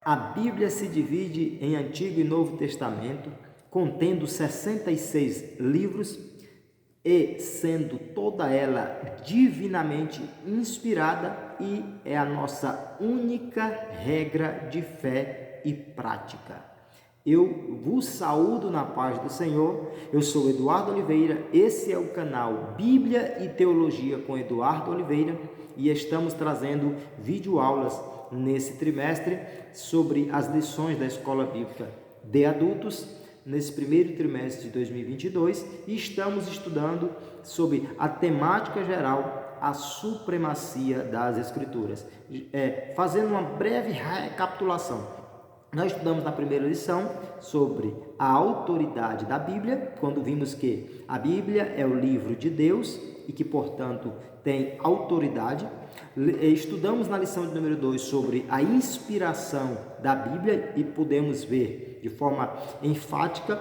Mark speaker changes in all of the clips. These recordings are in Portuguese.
Speaker 1: A Bíblia se divide em Antigo e Novo Testamento, contendo 66 livros e sendo toda ela divinamente inspirada, e é a nossa única regra de fé e prática. Eu vos saúdo na paz do Senhor. Eu sou Eduardo Oliveira, esse é o canal Bíblia e Teologia com Eduardo Oliveira e estamos trazendo videoaulas nesse trimestre sobre as lições da Escola Bíblica de Adultos, nesse primeiro trimestre de 2022, e estamos estudando sobre a temática geral, a supremacia das Escrituras. Fazendo uma breve recapitulação, nós estudamos na primeira lição sobre a autoridade da Bíblia, quando vimos que a Bíblia é o livro de Deus e que, portanto, tem autoridade. Estudamos na lição de número 2 sobre a inspiração da Bíblia e pudemos ver de forma enfática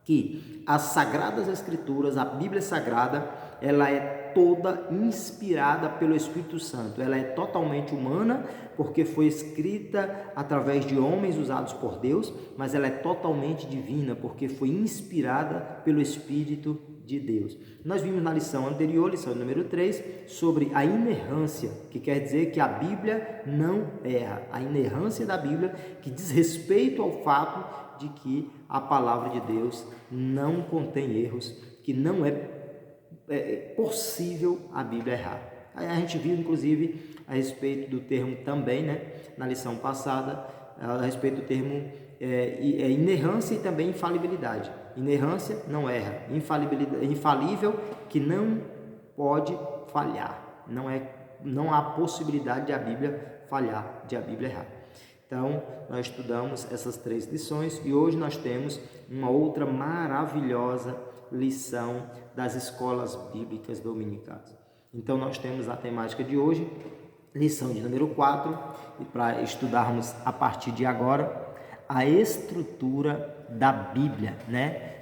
Speaker 1: que as Sagradas Escrituras, a Bíblia Sagrada, ela é toda inspirada pelo Espírito Santo. Ela é totalmente humana, porque foi escrita através de homens usados por Deus, mas ela é totalmente divina, porque foi inspirada pelo Espírito de Deus. Nós vimos na lição anterior, lição número 3, sobre a inerrância, que quer dizer que a Bíblia não erra. A inerrância da Bíblia, que diz respeito ao fato de que a palavra de Deus não contém erros, que não é possível a Bíblia errar. A gente viu, inclusive, a respeito do termo também, na lição passada, a respeito do termo inerrância e também infalibilidade. Inerrância não erra, infalível, que não pode falhar. Não há possibilidade de a Bíblia falhar, de a Bíblia errar. Então, nós estudamos essas 3 lições e hoje nós temos uma outra maravilhosa lição das escolas bíblicas dominicais. Então, nós temos a temática de hoje, lição de número 4, e para estudarmos a partir de agora a estrutura da Bíblia,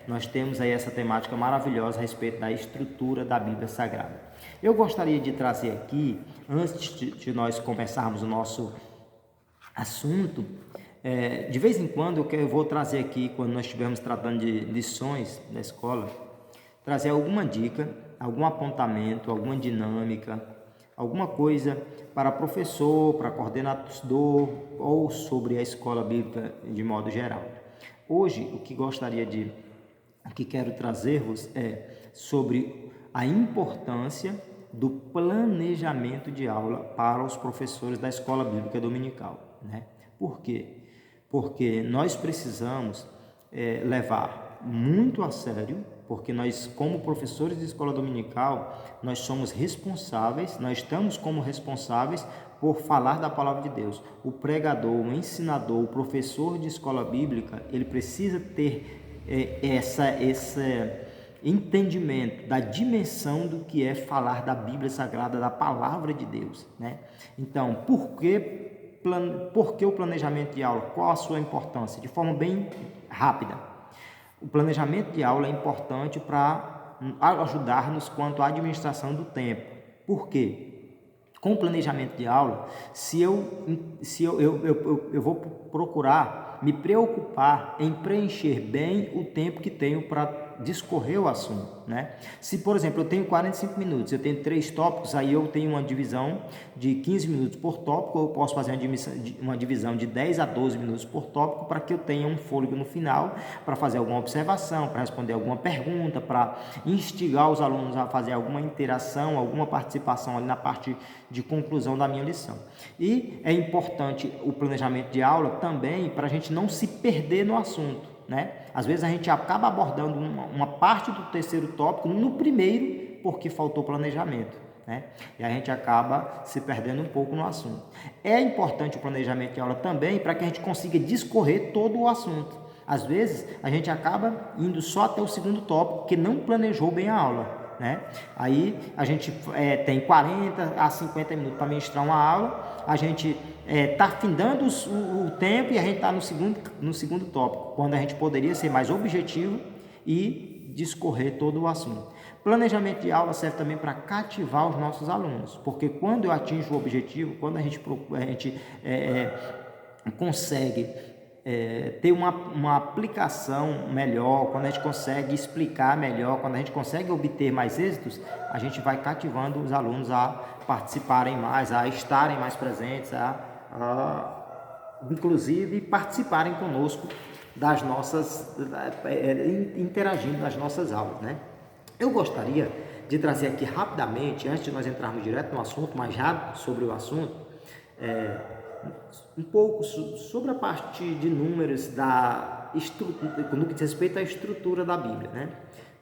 Speaker 1: Nós temos aí essa temática maravilhosa a respeito da estrutura da Bíblia Sagrada. Eu gostaria de trazer aqui, antes de nós começarmos o nosso assunto, de vez em quando eu vou trazer aqui, quando nós estivermos tratando de lições da escola, trazer alguma dica, algum apontamento, alguma dinâmica, alguma coisa para professor, para coordenador ou sobre a escola bíblica de modo geral. Hoje, o que quero trazer-vos é sobre a importância do planejamento de aula para os professores da escola bíblica dominical. Por quê? Porque nós precisamos levar muito a sério, porque nós, como professores de escola dominical, nós somos responsáveis, nós estamos como responsáveis por falar da palavra de Deus. O pregador, o ensinador, o professor de escola bíblica, ele precisa ter esse entendimento da dimensão do que é falar da Bíblia Sagrada, da palavra de Deus, Então, por que o planejamento de aula? Qual a sua importância? De forma bem rápida. O planejamento de aula é importante para ajudar-nos quanto à administração do tempo. Por quê? Com o planejamento de aula, se eu vou procurar me preocupar em preencher bem o tempo que tenho para discorrer o assunto, Se, por exemplo, eu tenho 45 minutos, eu tenho 3 tópicos, aí eu tenho uma divisão de 15 minutos por tópico, eu posso fazer uma divisão de 10 a 12 minutos por tópico, para que eu tenha um fôlego no final, para fazer alguma observação, para responder alguma pergunta, para instigar os alunos a fazer alguma interação, alguma participação ali na parte de conclusão da minha lição. E é importante o planejamento de aula também para a gente não se perder no assunto, Às vezes a gente acaba abordando uma parte do terceiro tópico no primeiro, porque faltou planejamento, E a gente acaba se perdendo um pouco no assunto. É importante o planejamento de aula também para que a gente consiga discorrer todo o assunto. Às vezes a gente acaba indo só até o segundo tópico, porque não planejou bem a aula, Aí a gente tem 40 a 50 minutos para ministrar uma aula, a gente está findando o tempo e a gente está no segundo tópico, quando a gente poderia ser mais objetivo e discorrer todo o assunto. Planejamento de aula serve também para cativar os nossos alunos, porque quando eu atinjo o objetivo, quando a gente consegue ter uma aplicação melhor, quando a gente consegue explicar melhor, quando a gente consegue obter mais êxitos, a gente vai cativando os alunos a participarem mais, a estarem mais presentes, inclusive participarem conosco das nossas, interagindo nas nossas aulas, né? Eu gostaria de trazer aqui rapidamente, antes de nós entrarmos direto no assunto, mais rápido sobre o assunto, um pouco sobre a parte de números no que diz respeito à estrutura da Bíblia, né?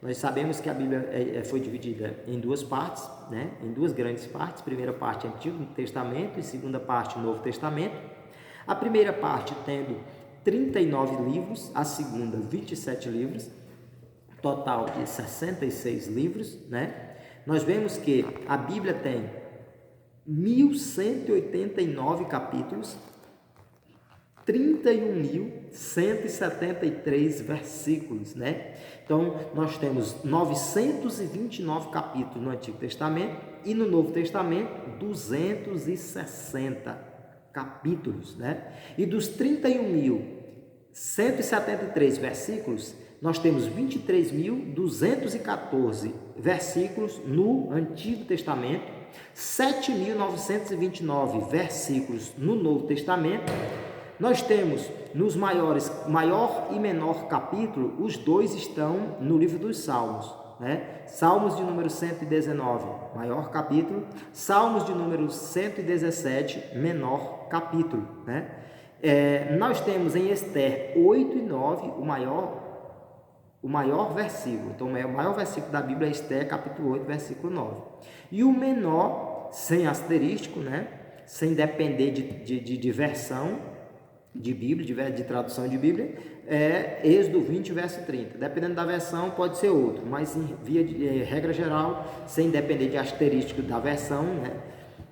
Speaker 1: Nós sabemos que a Bíblia foi dividida em duas partes, né? Em duas grandes partes. Primeira parte, Antigo Testamento, e segunda parte, Novo Testamento. A primeira parte tendo 39 livros, a segunda 27 livros, total de 66 livros, né? Nós vemos que a Bíblia tem 1.189 capítulos, 31.173 versículos, né? Então, nós temos 929 capítulos no Antigo Testamento e no Novo Testamento 260 capítulos, né? E dos 31.173 versículos, nós temos 23.214 versículos no Antigo Testamento, 7.929 versículos no Novo Testamento. Nós temos nos maior e menor capítulo, os dois estão no livro dos Salmos, né? Salmos de número 119, maior capítulo, Salmos de número 117, menor capítulo, né? Nós temos em Ester 8 e 9 o maior versículo. Então, o maior versículo da Bíblia é Ester, capítulo 8, versículo 9. E o menor, sem asterístico, né? Sem depender de versão de Bíblia, de tradução de Bíblia, é Êxodo 20, verso 30. Dependendo da versão, pode ser outro, mas em regra geral, sem depender de asterístico da versão, né?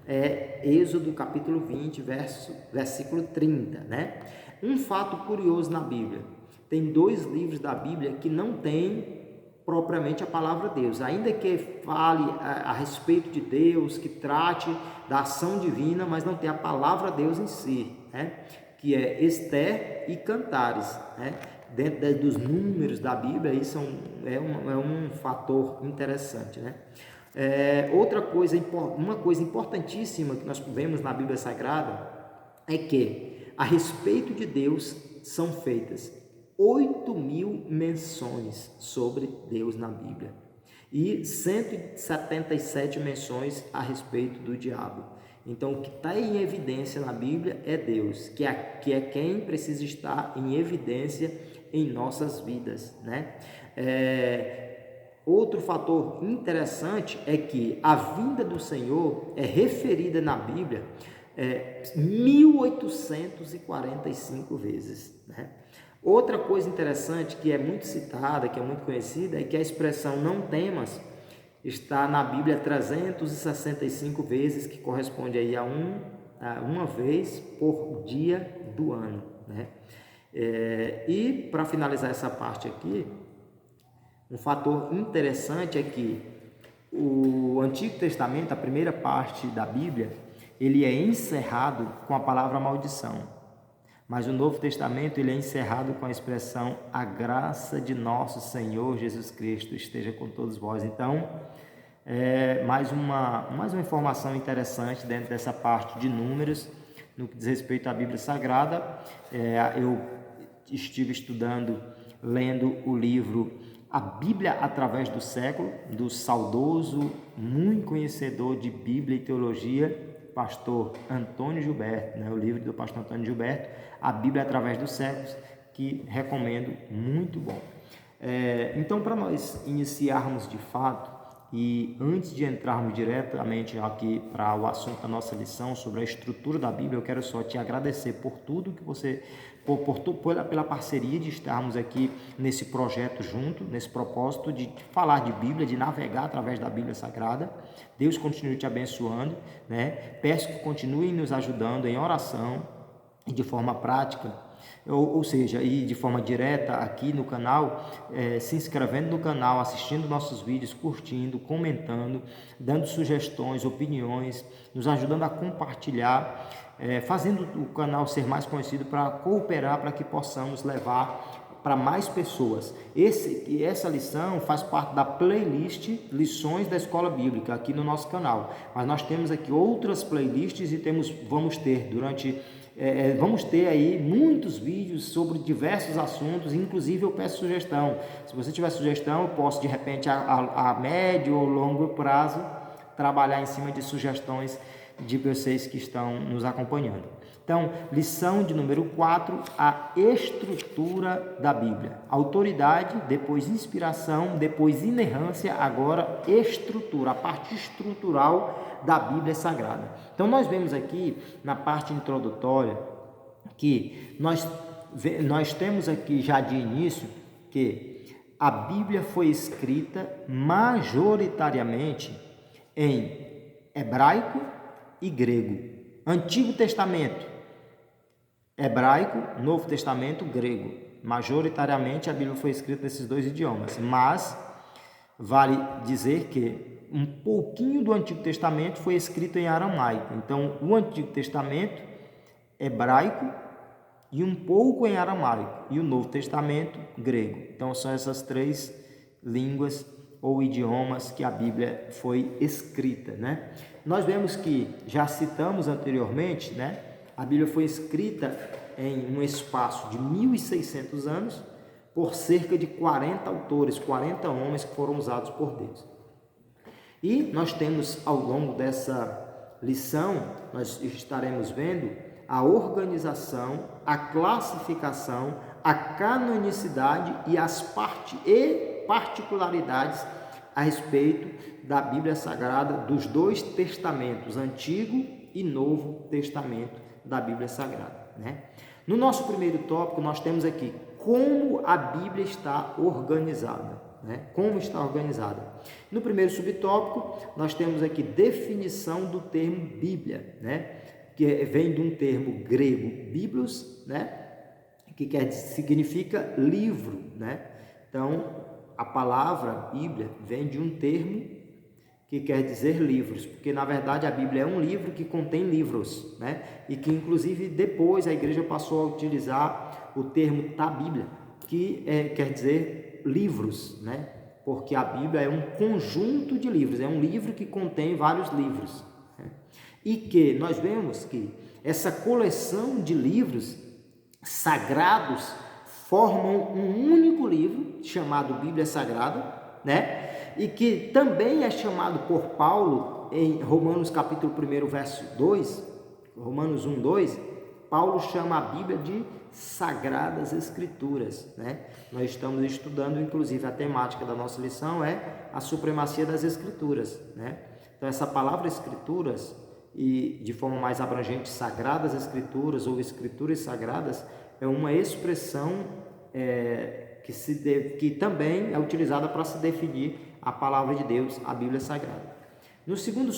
Speaker 1: É Êxodo capítulo 20, versículo 30, né? Um fato curioso na Bíblia: tem 2 livros da Bíblia que não tem propriamente a palavra Deus, ainda que fale a respeito de Deus, que trate da ação divina, mas não tem a palavra Deus em si, né? Que é Ester e Cantares, né? Dentro dos números da Bíblia, isso é um fator interessante, né? Uma coisa importantíssima que nós vemos na Bíblia Sagrada é que a respeito de Deus são feitas 8.000 menções sobre Deus na Bíblia e 177 menções a respeito do diabo. Então, o que está em evidência na Bíblia é Deus, que é quem precisa estar em evidência em nossas vidas, né? Outro fator interessante é que a vinda do Senhor é referida na Bíblia 1.845 vezes, né? Outra coisa interessante que é muito citada, que é muito conhecida, é que a expressão não temas está na Bíblia 365 vezes, que corresponde aí a uma vez por dia do ano, né? E para finalizar essa parte aqui, um fator interessante é que o Antigo Testamento, a primeira parte da Bíblia, ele é encerrado com a palavra maldição. Mas o Novo Testamento ele é encerrado com a expressão: a graça de nosso Senhor Jesus Cristo esteja com todos vós. Então, mais uma informação interessante dentro dessa parte de números, no que diz respeito à Bíblia Sagrada. Eu estive estudando, lendo o livro A Bíblia através do Século, do saudoso, muito conhecedor de Bíblia e Teologia, pastor Antônio Gilberto, né? O livro do pastor Antônio Gilberto, A Bíblia através dos séculos, que recomendo, muito bom. Então, para nós iniciarmos de fato, e antes de entrarmos diretamente aqui para o assunto da nossa lição sobre a estrutura da Bíblia, eu quero só te agradecer por tudo que você, pela parceria de estarmos aqui nesse projeto junto, nesse propósito de falar de Bíblia, de navegar através da Bíblia Sagrada. Deus continue te abençoando, né? Peço que continuem nos ajudando em oração, e de forma prática, ou seja, e de forma direta aqui no canal, se inscrevendo no canal, assistindo nossos vídeos, curtindo, comentando, dando sugestões, opiniões, nos ajudando a compartilhar, fazendo o canal ser mais conhecido, para cooperar para que possamos levar para mais pessoas. Essa lição faz parte da playlist Lições da Escola Bíblica aqui no nosso canal, mas nós temos aqui outras playlists e vamos ter aí muitos vídeos sobre diversos assuntos. Inclusive eu peço sugestão. Se você tiver sugestão, eu posso de repente a médio ou longo prazo trabalhar em cima de sugestões de vocês que estão nos acompanhando. Então, lição de número 4, a estrutura da Bíblia. Autoridade, depois inspiração, depois inerrância, agora estrutura, a parte estrutural da Bíblia Sagrada. Então, nós vemos aqui na parte introdutória que nós temos aqui já de início que a Bíblia foi escrita majoritariamente em hebraico e grego. Antigo Testamento, hebraico, Novo Testamento, grego. Majoritariamente a Bíblia foi escrita nesses dois idiomas, mas vale dizer que um pouquinho do Antigo Testamento foi escrito em aramaico. Então, o Antigo Testamento, hebraico, e um pouco em aramaico, e o Novo Testamento, grego. Então, são essas três línguas ou idiomas que a Bíblia foi escrita, né? Nós vemos que, já citamos anteriormente, né? A Bíblia foi escrita em um espaço de 1.600 anos por cerca de 40 autores, 40 homens que foram usados por Deus. E nós temos, ao longo dessa lição, nós estaremos vendo a organização, a classificação, a canonicidade e as particularidades a respeito da Bíblia Sagrada, dos dois testamentos, Antigo e Novo Testamento da Bíblia Sagrada, né? No nosso primeiro tópico, nós temos aqui como a Bíblia está organizada, né? Como está organizada. No primeiro subtópico, nós temos aqui definição do termo Bíblia, né? Que vem de um termo grego, biblos, né? Que significa livro, né? Então, a palavra Bíblia vem de um termo que quer dizer livros, porque na verdade a Bíblia é um livro que contém livros, né? E que inclusive depois a igreja passou a utilizar o termo da Bíblia, que quer dizer livros, né? Porque a Bíblia é um conjunto de livros, é um livro que contém vários livros, né? E que nós vemos que essa coleção de livros sagrados formam um único livro chamado Bíblia Sagrada, né? E que também é chamado por Paulo em Romanos capítulo 1, verso 2, Romanos 1, 2, Paulo chama a Bíblia de Sagradas Escrituras, né? Nós estamos estudando, inclusive a temática da nossa lição é a supremacia das Escrituras, né? Então essa palavra Escrituras, e de forma mais abrangente, Sagradas Escrituras ou Escrituras Sagradas, é uma expressão que também é utilizada para se definir a palavra de Deus, a Bíblia Sagrada. No segundo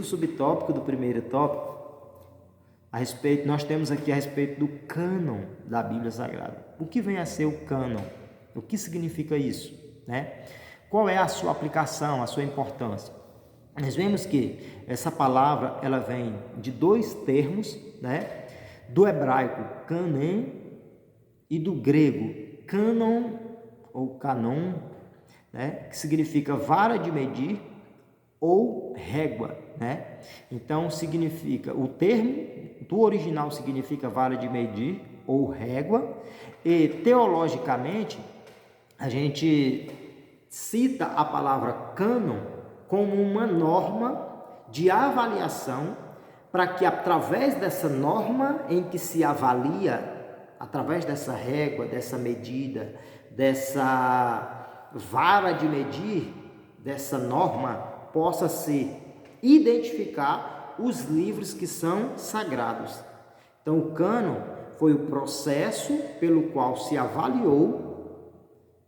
Speaker 1: subtópico do primeiro tópico, nós temos aqui a respeito do cânon da Bíblia Sagrada. O que vem a ser o cânon? O que significa isso, né? Qual é a sua aplicação, a sua importância? Nós vemos que essa palavra ela vem de dois termos, né? Do hebraico canem e do grego canon ou canon, né? Que significa vara de medir ou régua, né? Então significa, o termo do original significa vara de medir ou régua, e teologicamente a gente cita a palavra cânon como uma norma de avaliação, para que através dessa norma em que se avalia, através dessa régua, dessa medida, dessa vara de medir, dessa norma, possa-se identificar os livros que são sagrados. Então, o cânon foi o processo pelo qual se avaliou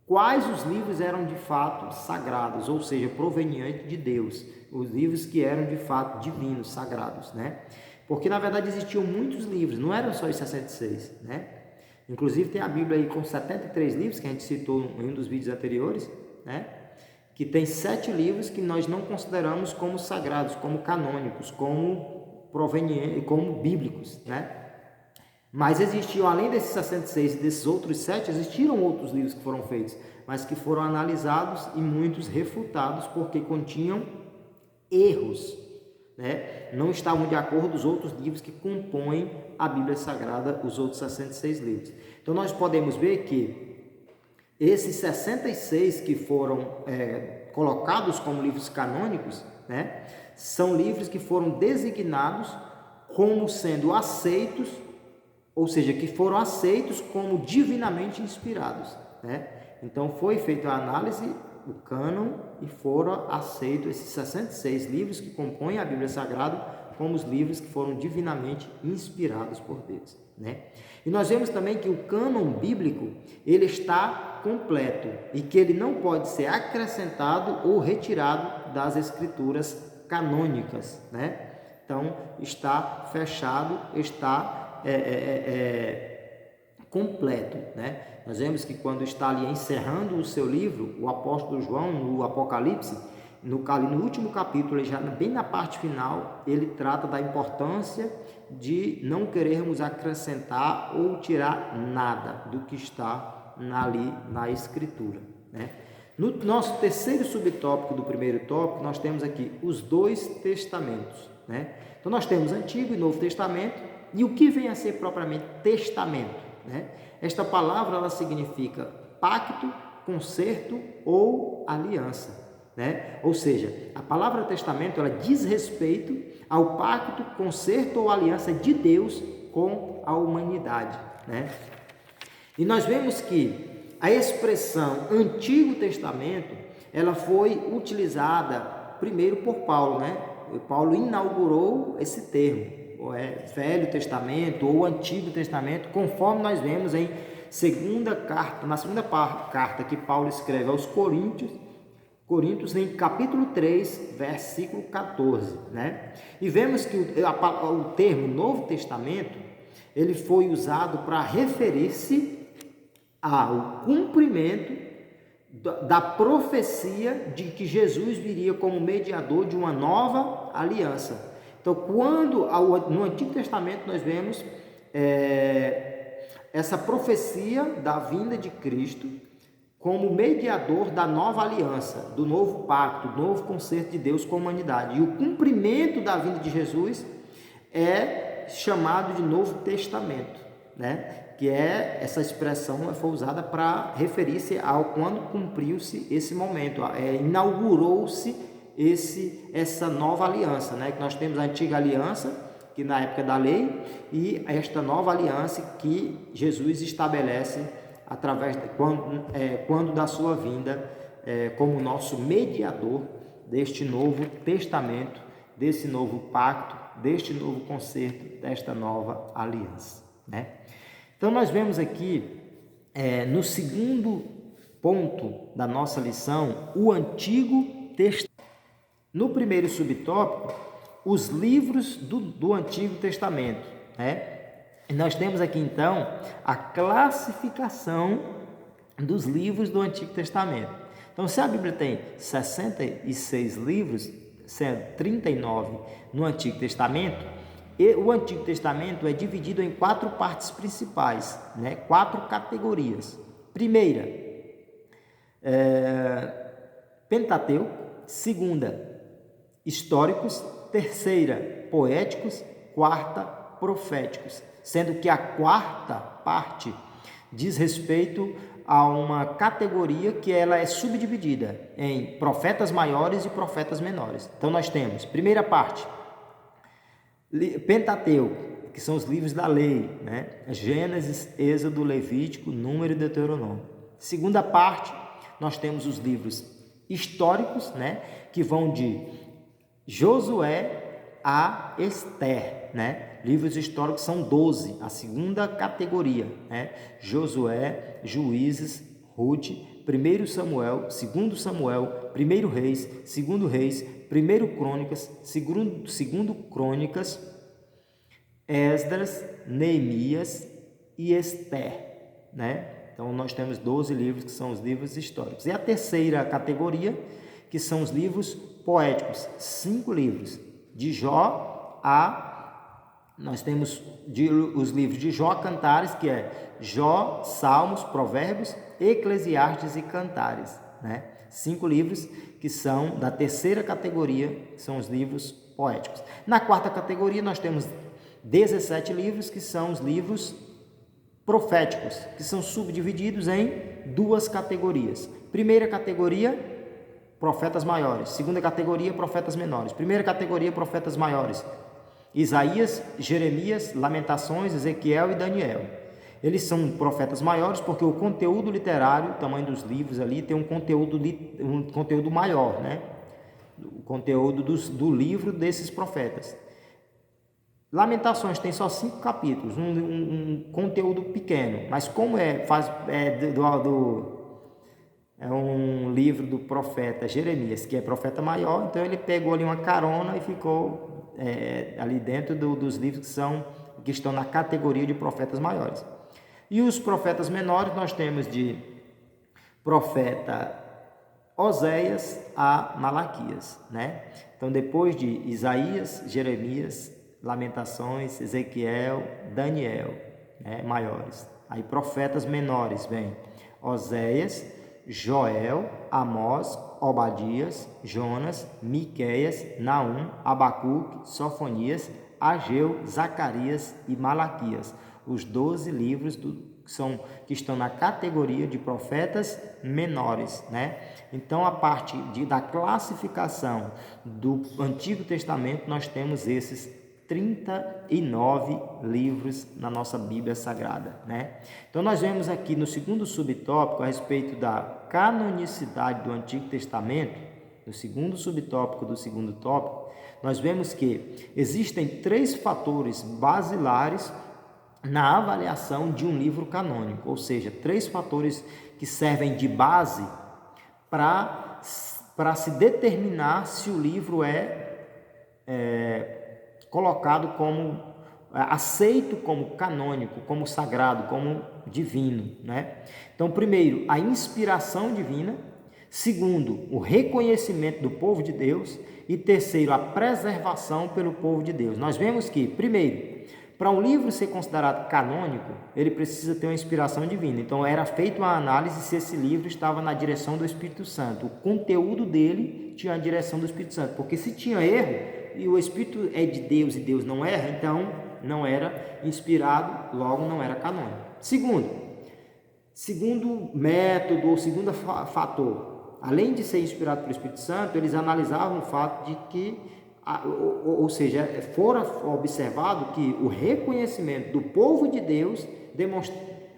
Speaker 1: quais os livros eram de fato sagrados, ou seja, provenientes de Deus, os livros que eram de fato divinos, sagrados, né? Porque na verdade existiam muitos livros, não eram só os 66, né? Inclusive tem a Bíblia aí com 73 livros, que a gente citou em um dos vídeos anteriores, né? Que tem 7 livros que nós não consideramos como sagrados, como canônicos, como provenientes, como bíblicos, né? Mas existiam, além desses 66 e desses outros 7, existiram outros livros que foram feitos, mas que foram analisados e muitos refutados porque continham erros, né? Não estavam de acordo com os outros livros que compõem a Bíblia Sagrada, os outros 66 livros. Então nós podemos ver que esses 66 que foram colocados como livros canônicos, né, são livros que foram designados como sendo aceitos, ou seja, que foram aceitos como divinamente inspirados, né? Então foi feita a análise, o cânon, e foram aceitos esses 66 livros que compõem a Bíblia Sagrada como os livros que foram divinamente inspirados por Deus, né? E nós vemos também que o cânon bíblico, ele está completo e que ele não pode ser acrescentado ou retirado das escrituras canônicas, né? Então está fechado, está completo, né? Nós vemos que quando está ali encerrando o seu livro, o apóstolo João, no Apocalipse, no último capítulo, já bem na parte final, ele trata da importância de não querermos acrescentar ou tirar nada do que está ali na Escritura, né? No nosso terceiro subtópico do primeiro tópico, nós temos aqui os 2 testamentos, né? Então nós temos Antigo e Novo Testamento. E o que vem a ser propriamente testamento, né? Esta palavra ela significa pacto, concerto ou aliança, né? Ou seja, a palavra testamento ela diz respeito ao pacto, concerto ou aliança de Deus com a humanidade, né? E nós vemos que a expressão Antigo Testamento ela foi utilizada primeiro por Paulo, né? Paulo inaugurou esse termo. Velho Testamento ou Antigo Testamento, conforme nós vemos na segunda carta que Paulo escreve aos Coríntios em capítulo 3, versículo 14, né? E vemos que o termo Novo Testamento, ele foi usado para referir-se ao cumprimento da profecia de que Jesus viria como mediador de uma nova aliança. Então, quando no Antigo Testamento nós vemos essa profecia da vinda de Cristo como mediador da nova aliança, do novo pacto, do novo concerto de Deus com a humanidade. E o cumprimento da vinda de Jesus é chamado de Novo Testamento, né? Que essa expressão foi usada para referir-se ao quando cumpriu-se esse momento, inaugurou-se essa nova aliança, né? Que nós temos a antiga aliança, que na época da lei, e esta nova aliança que Jesus estabelece através quando da sua vinda como nosso mediador deste novo testamento, desse novo pacto, deste novo concerto, desta nova aliança, né? Então nós vemos aqui no segundo ponto da nossa lição o Antigo Testamento. No primeiro subtópico, os livros do Antigo Testamento, né? E nós temos aqui então a classificação dos livros do Antigo Testamento. Então, se a Bíblia tem 66 livros, sendo 39 no Antigo Testamento, e o Antigo Testamento é dividido em 4 partes principais, né? 4 categorias. Primeira, Pentateuco. Segunda, históricos. Terceira, poéticos. Quarta, proféticos. Sendo que a quarta parte diz respeito a uma categoria que ela é subdividida em profetas maiores e profetas menores. Então nós temos, primeira parte, Pentateuco, que são os livros da lei, né? Gênesis, Êxodo, Levítico, Número e Deuteronômio. Segunda parte, nós temos os livros históricos, né? Que vão de Josué a Esther, né? Livros históricos são 12, a segunda categoria, né? Josué, Juízes, Ruth, 1 Samuel, 2 Samuel, 1 Reis, 2 Reis, 1 Crônicas, 2 Crônicas, Esdras, Neemias e Esther, né? Então nós temos 12 livros que são os livros históricos. E a terceira categoria, que são os livros poéticos, 5 livros, de Jó nós temos os livros de Jó, Cantares, que é Jó, Salmos, Provérbios, Eclesiastes e Cantares, né? 5 livros que são da terceira categoria, são os livros poéticos. Na quarta categoria nós temos 17 livros que são os livros proféticos, que são subdivididos em 2 categorias. Primeira categoria, profetas maiores. Segunda categoria, profetas menores. Primeira categoria, profetas maiores. Isaías, Jeremias, Lamentações, Ezequiel e Daniel. Eles são profetas maiores porque o conteúdo literário, o tamanho dos livros ali, tem um conteúdo maior, né? O conteúdo do livro desses profetas. Lamentações tem só 5 capítulos, um conteúdo pequeno, mas como é um livro do profeta Jeremias, que é profeta maior, então ele pegou ali uma carona e ficou ali dentro dos livros que estão na categoria de profetas maiores. E os profetas menores nós temos de profeta Oséias a Malaquias, né? Então depois de Isaías, Jeremias, Lamentações, Ezequiel, Daniel, né, maiores. Aí profetas menores vem Oséias, Joel, Amós, Obadias, Jonas, Miqueias, Naum, Abacuque, Sofonias, Ageu, Zacarias e Malaquias. Os 12 livros que estão na categoria de profetas menores, né? Então, a parte da classificação do Antigo Testamento, nós temos esses 39 livros na nossa Bíblia Sagrada, né? Então nós vemos aqui no segundo subtópico a respeito da canonicidade do Antigo Testamento, no segundo subtópico do segundo tópico, nós vemos que existem 3 fatores basilares na avaliação de um livro canônico, ou seja, 3 fatores que servem de base para se determinar se o livro é colocado como aceito como canônico, como sagrado, como divino, né? Então, primeiro, a inspiração divina. Segundo, o reconhecimento do povo de Deus. E terceiro, a preservação pelo povo de Deus. Nós vemos que, primeiro, para um livro ser considerado canônico, ele precisa ter uma inspiração divina. Então, era feita uma análise se esse livro estava na direção do Espírito Santo. O conteúdo dele tinha a direção do Espírito Santo. Porque se tinha erro, e o Espírito é de Deus e Deus não erra, então não era inspirado, logo não era canônico. Segundo método ou segundo fator, além de ser inspirado pelo Espírito Santo, eles analisavam o fato de que, ou seja, fora observado que o reconhecimento do povo de Deus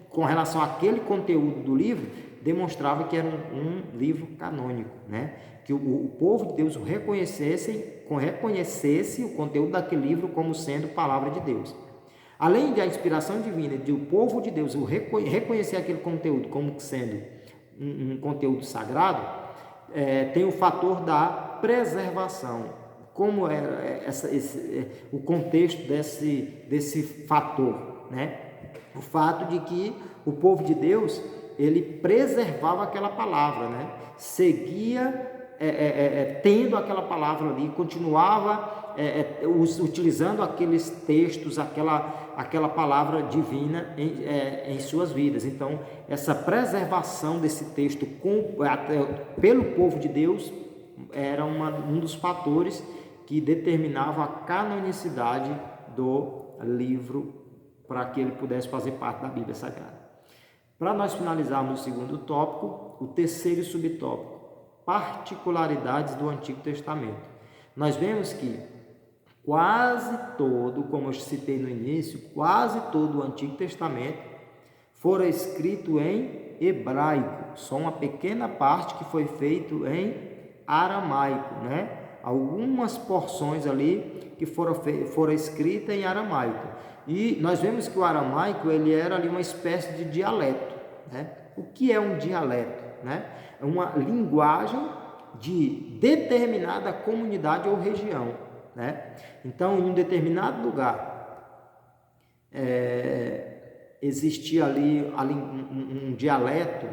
Speaker 1: com relação àquele conteúdo do livro demonstrava que era um livro canônico, né? Que o povo de Deus reconhecesse o conteúdo daquele livro como sendo palavra de Deus. Além da inspiração divina de o povo de Deus reconhecer aquele conteúdo como sendo um conteúdo sagrado, tem o fator da preservação. Como era o contexto desse fator, né? O fato de que o povo de Deus ele preservava aquela palavra, né? Seguia tendo aquela palavra ali, continuava utilizando aqueles textos, aquela palavra divina em suas vidas. Então, essa preservação desse texto pelo povo de Deus era um dos fatores que determinava a canonicidade do livro para que ele pudesse fazer parte da Bíblia Sagrada. Para nós finalizarmos o segundo tópico, o terceiro subtópico, particularidades do Antigo Testamento. Nós vemos que quase todo, como eu citei no início, quase todo o Antigo Testamento fora escrito em hebraico, só uma pequena parte que foi feito em aramaico, né? Algumas porções ali que foram escritas em aramaico. E nós vemos que o aramaico ele era ali uma espécie de dialeto, né? O que é um dialeto, né? É uma linguagem de determinada comunidade ou região, né? Então, em um determinado lugar, existia ali um dialeto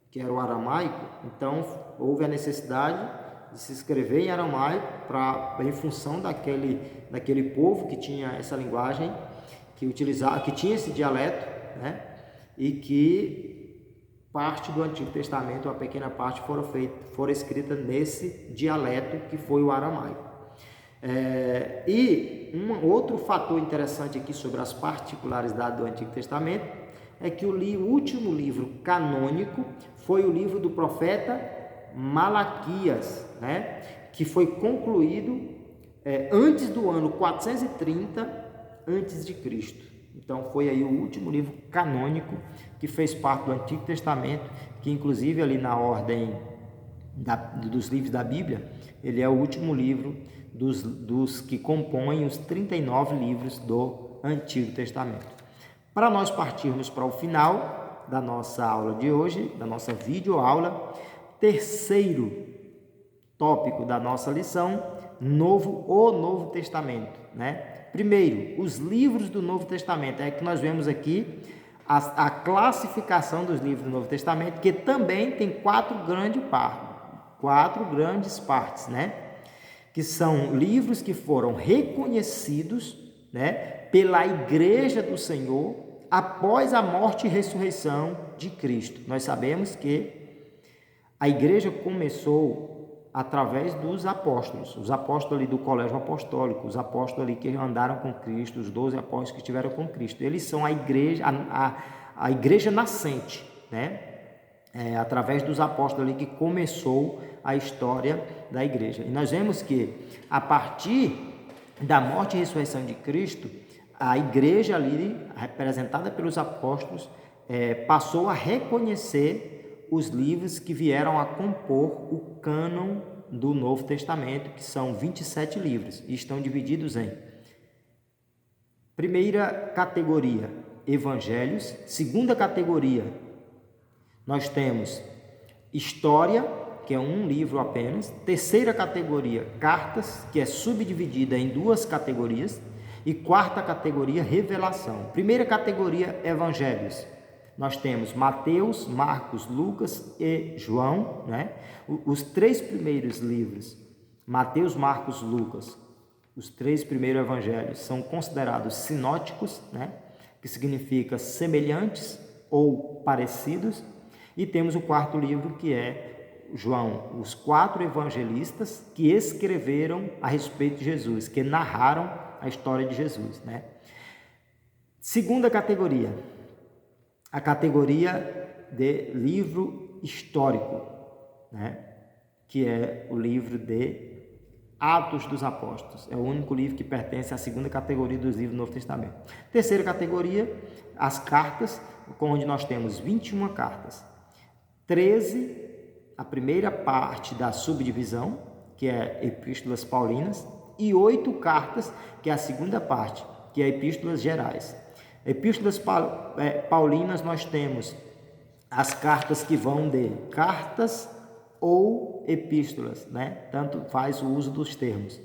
Speaker 1: que era o aramaico, então houve a necessidade de se escrever em aramaico em função daquele povo que tinha essa linguagem, que tinha esse dialeto, né? E que parte do Antigo Testamento, uma pequena parte, foram escrita nesse dialeto que foi o aramaico. E um outro fator interessante aqui sobre as particularidades do Antigo Testamento é que o último livro canônico foi o livro do profeta Malaquias, né? Que foi concluído antes do ano 430 a.C. Então foi aí o último livro canônico que fez parte do Antigo Testamento, que inclusive ali na ordem dos livros da Bíblia, ele é o último livro dos que compõem os 39 livros do Antigo Testamento. Para nós partirmos para o final da nossa aula de hoje, da nossa videoaula, terceiro tópico da nossa lição, o Novo Testamento, né? Primeiro, os livros do Novo Testamento, é que nós vemos aqui a classificação dos livros do Novo Testamento, que também tem quatro grandes partes, né? Que são livros que foram reconhecidos, né, pela Igreja do Senhor após a morte e ressurreição de Cristo. Nós sabemos que a Igreja começou através dos apóstolos, os apóstolos ali do colégio apostólico, os apóstolos ali que andaram com Cristo, os 12 apóstolos que estiveram com Cristo. Eles são a igreja, a igreja nascente, né? Através dos apóstolos ali que começou a história da igreja. E nós vemos que a partir da morte e ressurreição de Cristo, a igreja ali, representada pelos apóstolos, passou a reconhecer os livros que vieram a compor o cânon do Novo Testamento, que são 27 livros, e estão divididos em primeira categoria, evangelhos. Segunda categoria, nós temos história, que é um livro apenas. Terceira categoria, cartas, que é subdividida em duas categorias. E quarta categoria, revelação. Primeira categoria, evangelhos. Nós temos Mateus, Marcos, Lucas e João, né? Os três primeiros livros, Mateus, Marcos, Lucas, os três primeiros evangelhos são considerados sinóticos, né? Que significa semelhantes ou parecidos. E temos o quarto livro, que é João, os quatro evangelistas que escreveram a respeito de Jesus, que narraram a história de Jesus, né? Segunda categoria, a categoria de livro histórico, né? Que é o livro de Atos dos Apóstolos. É o único livro que pertence à segunda categoria dos livros do Novo Testamento. Terceira categoria, as cartas, onde nós temos 21 cartas. 13, a primeira parte da subdivisão, que é Epístolas Paulinas, e 8 cartas, que é a segunda parte, que é Epístolas Gerais. Epístolas Paulinas, nós temos as cartas que vão de cartas ou epístolas, né? Tanto faz o uso dos termos.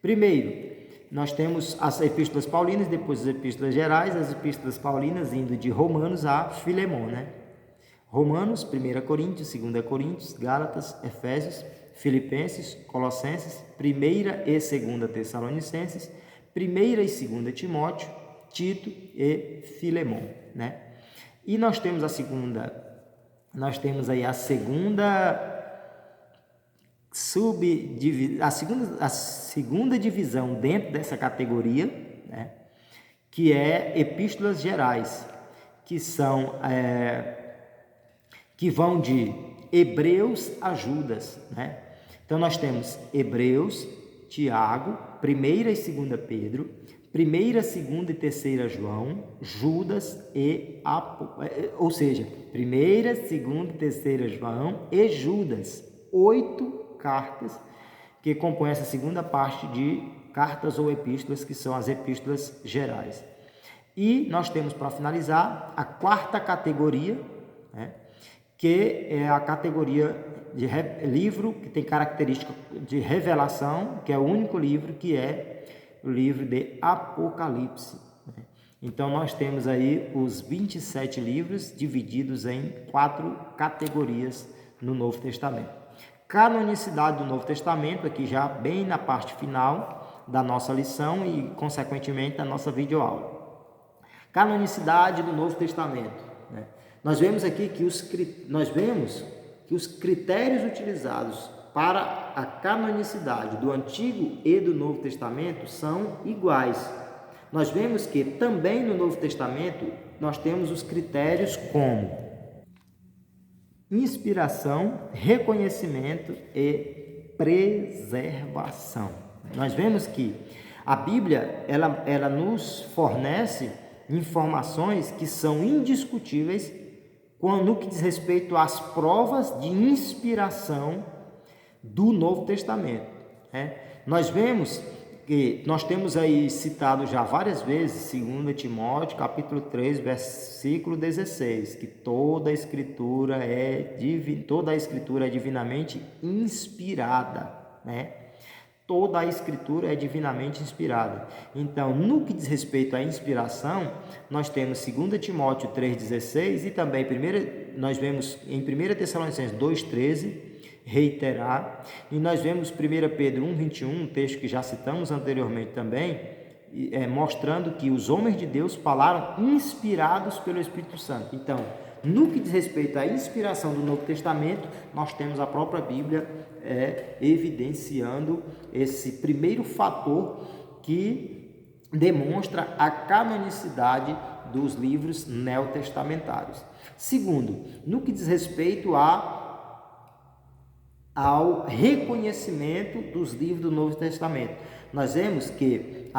Speaker 1: Primeiro, nós temos as Epístolas Paulinas, depois as Epístolas Gerais, as Epístolas Paulinas indo de Romanos a Filemon, né? Romanos, 1 Coríntios, 2 Coríntios, Gálatas, Efésios, Filipenses, Colossenses, 1 e 2 Tessalonicenses, 1 e 2 Timóteo, Tito e Filemon, né? E nós temos a segunda divisão dentro dessa categoria, né? Que é Epístolas Gerais, que vão de Hebreus a Judas, né? Então nós temos Hebreus, Tiago, 1ª e 2ª Pedro, 1ª, 2ª e 3ª João, Judas e ou seja, 1ª, 2ª e 3ª João e Judas. 8 cartas que compõem essa segunda parte de cartas ou epístolas, que são as epístolas gerais. E nós temos, para finalizar, a quarta categoria, né, que é a categoria de livro que tem característica de revelação, que é o único livro, que é o livro de Apocalipse. Então, nós temos aí os 27 livros divididos em 4 categorias no Novo Testamento. Canonicidade do Novo Testamento, aqui já bem na parte final da nossa lição e, consequentemente, da nossa videoaula. Canonicidade do Novo Testamento, né? Nós vemos aqui que os critérios utilizados para a canonicidade do Antigo e do Novo Testamento são iguais. Nós vemos que também no Novo Testamento nós temos os critérios como inspiração, reconhecimento e preservação. Nós vemos que a Bíblia ela nos fornece informações que são indiscutíveis no que diz respeito às provas de inspiração do Novo Testamento, né? Nós vemos que nós temos aí citado já várias vezes 2 Timóteo capítulo 3, versículo 16, que toda a escritura é divinamente inspirada, né? Toda a escritura é divinamente inspirada. Então, no que diz respeito à inspiração, nós temos 2 Timóteo 3,16 e também nós vemos em 1 Tessalonicenses 2,13 reiterar, e nós vemos 1 Pedro 1,21, um texto que já citamos anteriormente também, mostrando que os homens de Deus falaram inspirados pelo Espírito Santo. Então, no que diz respeito à inspiração do Novo Testamento, nós temos a própria Bíblia evidenciando esse primeiro fator que demonstra a canonicidade dos livros neotestamentários. Segundo, no que diz respeito ao reconhecimento dos livros do Novo Testamento, nós vemos que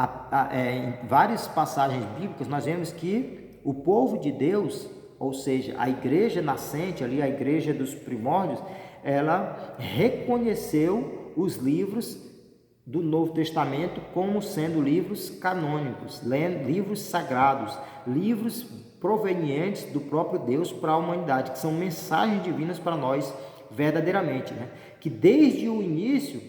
Speaker 1: em várias passagens bíblicas nós vemos que o povo de Deus, ou seja, a igreja nascente ali, a igreja dos primórdios, ela reconheceu os livros do Novo Testamento como sendo livros canônicos, livros sagrados, livros provenientes do próprio Deus para a humanidade, que são mensagens divinas para nós verdadeiramente, né? Que desde o início,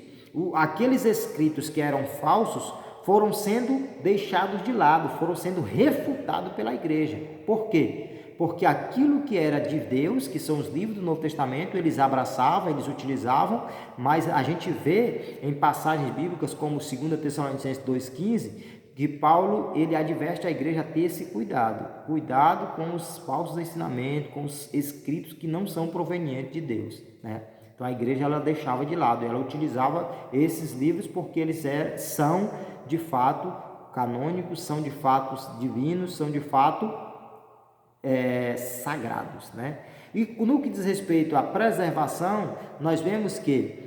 Speaker 1: aqueles escritos que eram falsos foram sendo deixados de lado, foram sendo refutados pela igreja. Por quê? Porque aquilo que era de Deus, que são os livros do Novo Testamento, eles abraçavam, eles utilizavam, mas a gente vê em passagens bíblicas como 2 Tessalonicenses 2,15, que Paulo ele adverte a igreja a ter esse cuidado com os falsos ensinamentos, com os escritos que não são provenientes de Deus, né? Então a igreja ela deixava de lado, ela utilizava esses livros porque eles são de fato canônicos, são de fato divinos, são de fato sagrados, né? E no que diz respeito à preservação, nós vemos que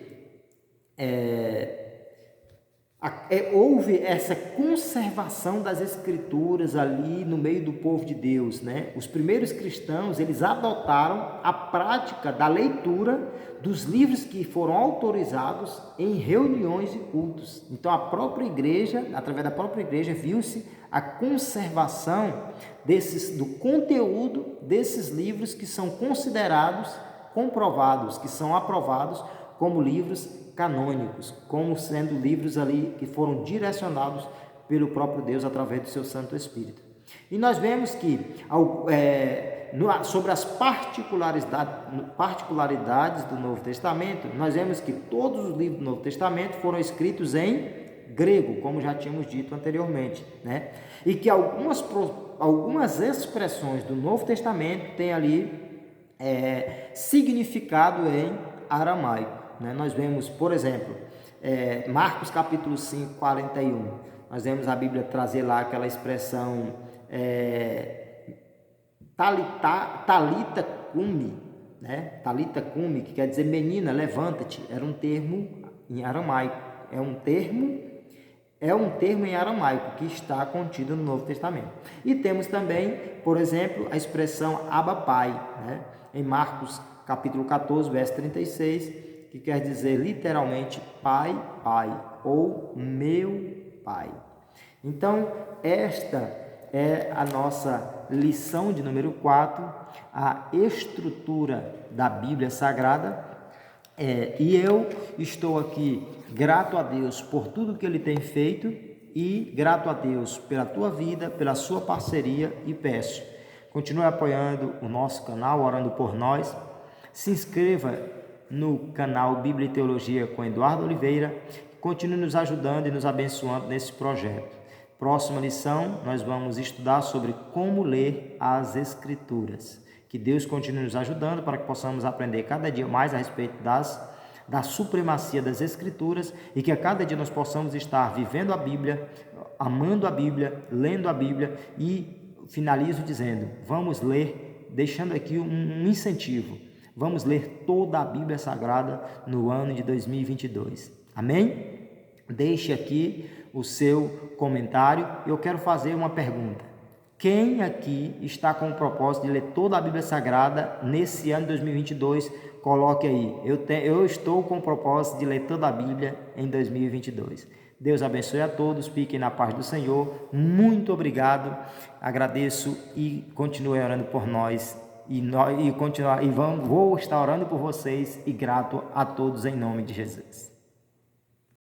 Speaker 1: houve essa conservação das escrituras ali no meio do povo de Deus, né? Os primeiros cristãos, eles adotaram a prática da leitura dos livros que foram autorizados em reuniões e cultos. Então a própria igreja, através da própria igreja, viu-se a conservação do conteúdo desses livros que são considerados, comprovados, que são aprovados como livros canônicos, como sendo livros ali que foram direcionados pelo próprio Deus através do seu Santo Espírito. E nós vemos que sobre as particularidades do Novo Testamento, nós vemos que todos os livros do Novo Testamento foram escritos em grego, como já tínhamos dito anteriormente, né? E que algumas expressões do Novo Testamento têm ali significado em aramaico, né? Nós vemos, por exemplo, Marcos capítulo 5, 41, nós vemos a Bíblia trazer lá aquela expressão talita cumi, né? Talita cumi, que quer dizer menina, levanta-te, era um termo em aramaico, é um termo em aramaico que está contido no Novo Testamento. E temos também, por exemplo, a expressão Abba Pai, né? Em Marcos capítulo 14, verso 36, que quer dizer literalmente Pai, Pai, ou meu Pai. Então, esta é a nossa lição de número 4, a estrutura da Bíblia Sagrada. E eu estou aqui grato a Deus por tudo que Ele tem feito e grato a Deus pela tua vida, pela sua parceria e peço, continue apoiando o nosso canal, orando por nós. Se inscreva no canal Bíblia e Teologia com Eduardo Oliveira. Continue nos ajudando e nos abençoando nesse projeto. Próxima lição, nós vamos estudar sobre como ler as Escrituras. Que Deus continue nos ajudando para que possamos aprender cada dia mais a respeito da supremacia das Escrituras e que a cada dia nós possamos estar vivendo a Bíblia, amando a Bíblia, lendo a Bíblia e finalizo dizendo, vamos ler, deixando aqui um incentivo, vamos ler toda a Bíblia Sagrada no ano de 2022. Amém? Deixe aqui o seu comentário. Eu quero fazer uma pergunta. Quem aqui está com o propósito de ler toda a Bíblia Sagrada nesse ano de 2022? Coloque aí. Eu estou com o propósito de ler toda a Bíblia em 2022. Deus abençoe a todos. Fiquem na paz do Senhor. Muito obrigado. Agradeço e continue orando por nós. Vou estar orando por vocês e grato a todos em nome de Jesus.